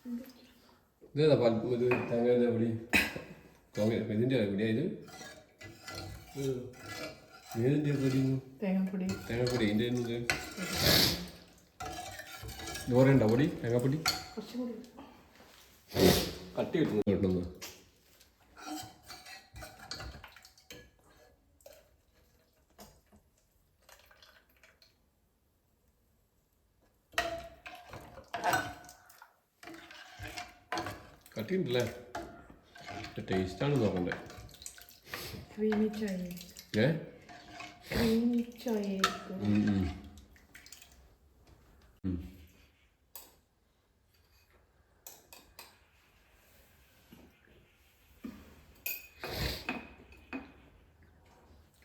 ഇതേതാ ഇത് തേങ്ങ പൊടി ഇതിൻ്റെ പൊടിയാ ഇത് ഏതിൻ്റെ പൊടി തേങ്ങാപ്പൊടി ഇതിൻ്റെ ദോരയുണ്ടോ പൊടി തേങ്ങാപ്പൊടി കട്ടി കിട്ടുന്നു കിട്ടുന്നു കട്ടിയുണ്ടല്ലേ ടേസ്റ്റാണ് നോക്കണ്ടേ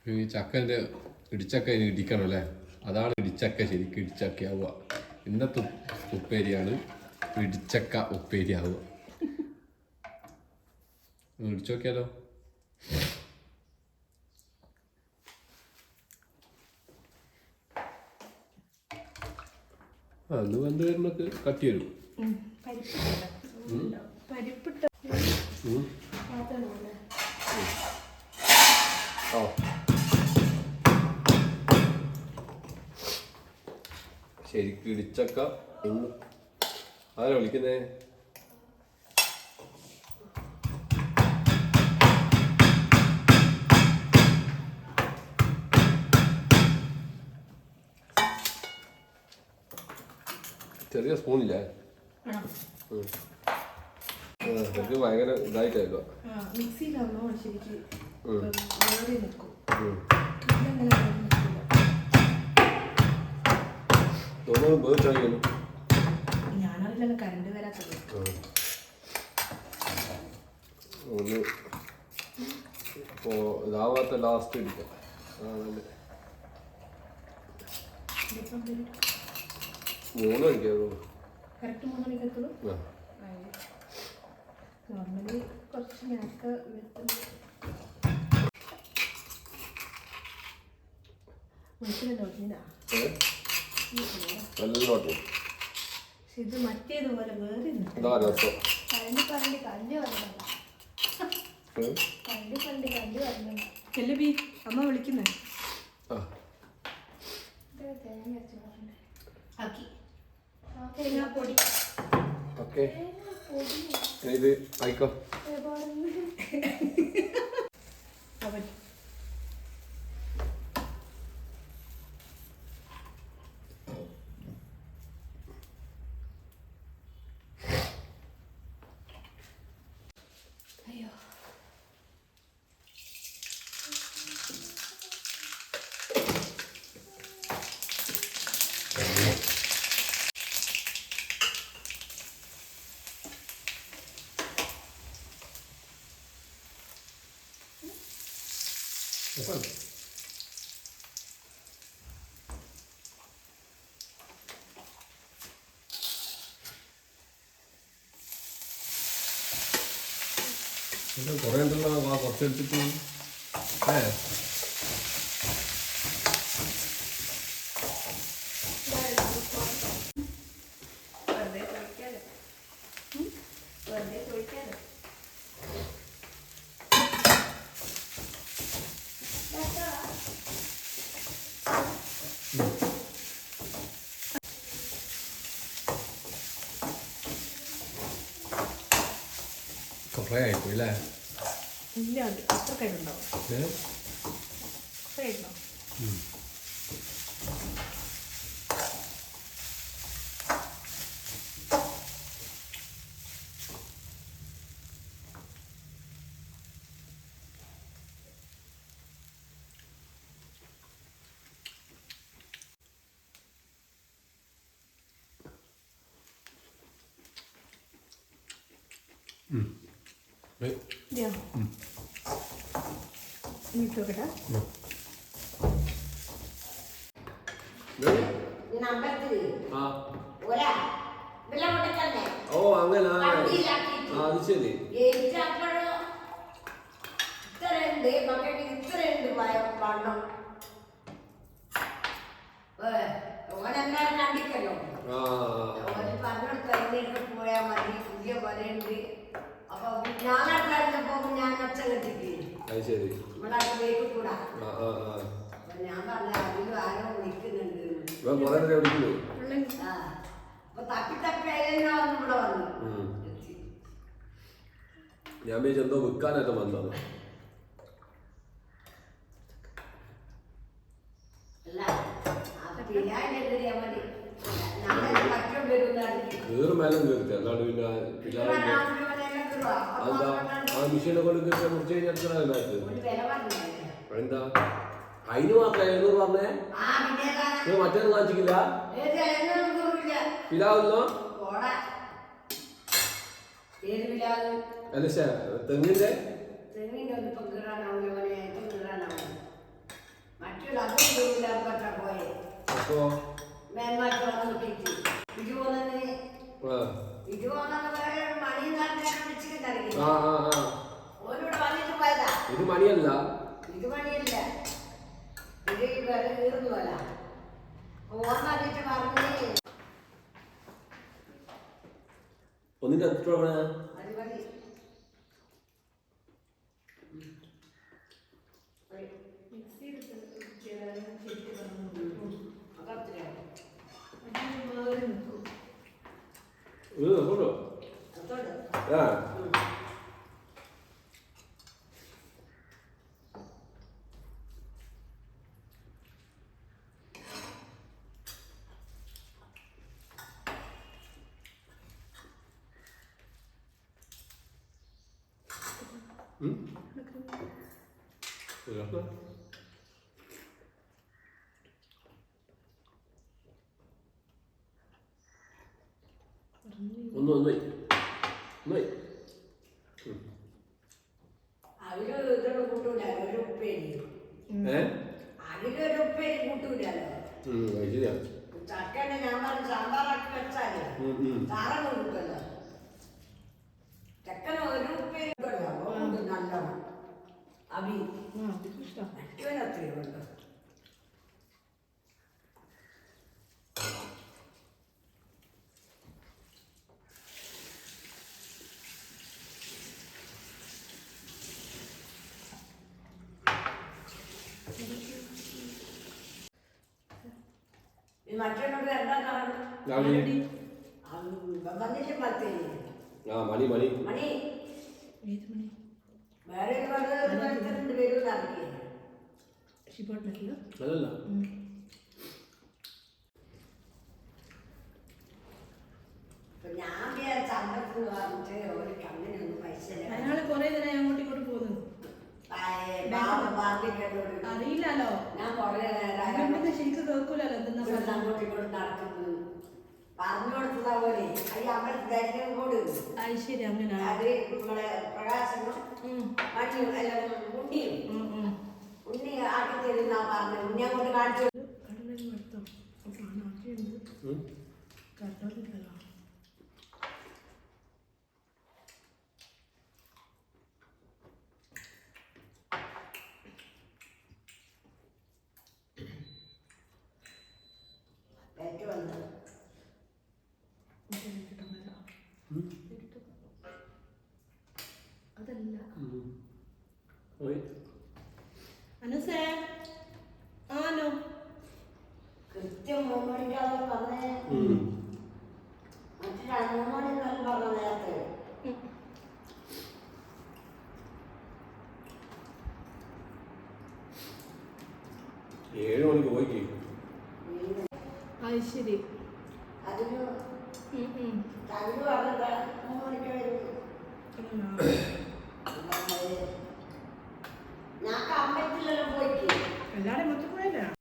ഈ ചക്കൻ്റെ ഇടിച്ചക്ക ഇനി ഇടിക്കണം അല്ലേ അതാണ് ഇടിച്ചക്ക ശരിക്കും ഇടിച്ചക്കയാവുക ഇന്നത്തെ ഉപ്പേരിയാണ് ഇടിച്ചക്ക ഉപ്പേരിയാവുക ഇടിച്ചു നോക്കിയാലോ അന്ന് വന്ന് വരുമ്പോ കട്ടി വരും ശരിക്കും ഇടിച്ചക്ക ഇന്ന് ആരാ വിളിക്കുന്നേ ചെറിയ സ്പൂണില്ലേ എനിക്ക് ഭയങ്കര ഇതായിട്ടായിരുന്നു ഒന്ന് ഇപ്പോ ഇതാവാത്ത ലാസ്റ്റ് ഇടിക്കാം മൂന്ന് മണിക്കാതോ ഇത് മറ്റേതുപോലെ വേറെ അമ്മ വിളിക്കുന്നേ ഓക്കെ ഇത് ആയിക്കോ കുറേ ഉണ്ടല്ലോ കുറച്ചെടുത്തിട്ട് കുറേ ആയിപ്പോയി അല്ലേ ഇല്ല അത്ര കഴിഞ്ഞുണ്ടാവും ഓ അങ്ങനെ അത് ശരി കണ്ടിക്കല്ലോ പോയാ മതി പുതിയ പോലെയുണ്ട്. അപ്പൊ ഞാനടുത്തപ്പോ ഞാൻ ഒച്ച കെട്ടിക്ക് അത് ശരി. ഇവിടെ അടുത്തേക്ക് കൂടാ. ആ ആ ആ. അപ്പൊ ഞാൻ പറഞ്ഞ അതിലും ആരോ വിളിക്കുന്നുണ്ട്. ഇവൻ കുറെ നേരം വിളിക്കുന്നു. ആ അപ്പൊ തപ്പി തപ്പി അതിലെന്നെ വന്ന് ഇവിടെ വന്നു. ഞാൻ വിചാരിച്ചു എന്തോ വിൽക്കാനായിട്ട് വന്നതാണ്. അല്ല അത് പിലാവിനെതിരെ മതി. നാളെ പറ്റും വരുന്നതാണ്. കീറ് മേലും കീർത്തി അല്ലാണ്ട് പിന്നെ പിലാവിന്റെ എന്താ ആ മെഷീനെ കൊണ്ട് കീർത്തി മുറിച്ച് കഴിഞ്ഞാൽ എത്ര അതിനകത്ത് എന്താ അതിന് മാത്രം 700 പറഞ്ഞേ. നിങ്ങൾ മറ്റേത് കാണിച്ചിട്ടില്ല പിലാവുന്നോ? അല്ല തെങ്ങിന്റെ അപ്പോ ഇത് മണിയല്ല. ഇത് പണിയല്ല, ഇത് വില കീറുന്നല്ല. ഓർമ്മ പറഞ്ഞേ ഒന്നിന്റെ എത്ര അത് മതി. നോക്കട്ടോ. ആ ഒന്നായി അതില് ഇതൊക്കെ കൂട്ടൂല, ഒരു ഉപ്പേരി. അതിലൊരു ഉപ്പേരി കൂട്ടൂലല്ലോ. ചക്കന്നെ ഞാൻ പറഞ്ഞു സാമ്പാറാക്കി വെച്ചാല് താറ കൂട്ടല്ലോ. ചക്കന ഒരു ഉപ്പേരി നല്ലോണം അഭി മറ്റൊരത്രയുണ്ട്. മറ്റൊരു എന്താ ആരടി? വന്നിട്ട് പത്തേരി മണി മണി മണി ഏത് മണി? വേറെ രണ്ട് പേരും നടക്കി ഷിപ്പോട്ടിലല്ലോ. അതല്ല ഞാൻ ചമ്പത്തിന് പറഞ്ഞിട്ട് ഒരു കണ്ണിനൊന്നും പൈസ അയാള് കൊറേ നേരം അങ്ങോട്ട് ഇങ്ങോട്ട് പോകുന്നു. അറിയില്ലല്ലോ, ഞാൻ കൊറേ നേരം ശരിക്കും കേൾക്കൂലല്ലോ. എന്തെന്നാ അങ്ങോട്ടും ഇങ്ങോട്ടും നടക്കുന്നു പറഞ്ഞു കൊടുത്തതാ പോലെ. അത് നമ്മുടെ ധൈര്യം കൂട്. അത് ശരി, അങ്ങനെ അത് നമ്മളെ പ്രകാശനും മണിയും എല്ലാം ഉണ്ണിയും ഉണ്ണി ആക്കി തരുന്ന പറഞ്ഞു. ഉണ്ണി അങ്ങോട്ട് കാണിച്ചു അതല്ല അനുസേ ആനോ കൃത്യം 3 മണിക്കാണ് പറഞ്ഞേ. മറ്റേ 3 മണിക്കാണ് പറഞ്ഞ നേരത്തെ. ഏഴ് മണിക്ക് പോയി. അത് ശരി. അതിന് പറഞ്ഞ 3 മണിക്ക് വരും.